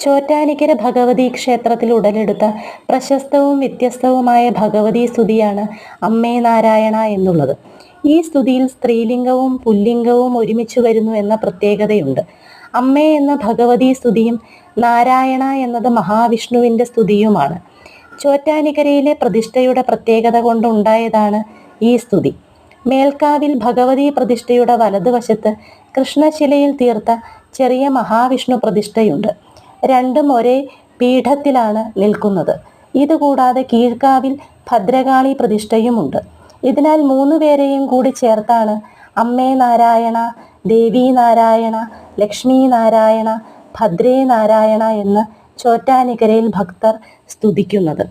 ചോറ്റാനിക്കര ഭഗവതി ക്ഷേത്രത്തിൽ ഉടലെടുത്ത പ്രശസ്തവും വ്യത്യസ്തവുമായ ഭഗവതി സ്തുതിയാണ് അമ്മേ നാരായണ എന്നുള്ളത്. ഈ സ്തുതിയിൽ സ്ത്രീലിംഗവും പുല്ലിംഗവും ഒരുമിച്ച് വരുന്നു എന്ന പ്രത്യേകതയുണ്ട്. അമ്മേ എന്ന ഭഗവതി സ്തുതിയും നാരായണ എന്നത് മഹാവിഷ്ണുവിൻ്റെ സ്തുതിയുമാണ്. ചോറ്റാനിക്കരയിലെ പ്രതിഷ്ഠയുടെ പ്രത്യേകത കൊണ്ടുണ്ടായതാണ് ഈ സ്തുതി. മേൽക്കാവിൽ ഭഗവതി പ്രതിഷ്ഠയുടെ വലതുവശത്ത് കൃഷ്ണശിലയിൽ തീർത്ത ചെറിയ മഹാവിഷ്ണു പ്രതിഷ്ഠയുണ്ട്. രണ്ടും ഒരേ പീഠത്തിലാണ് നിൽക്കുന്നത്. ഇതുകൂടാതെ കീഴ്ക്കാവിൽ ഭദ്രകാളി പ്രതിഷ്ഠയുമുണ്ട്. ഇതിനാൽ മൂന്നുപേരെയും കൂടി ചേർത്താണ് അമ്മേ നാരായണ, ദേവി നാരായണ, ലക്ഷ്മി നാരായണ, ഭദ്രേ നാരായണ എന്ന് ചോറ്റാനിക്കരയിൽ ഭക്തർ സ്തുതിക്കുന്നത്.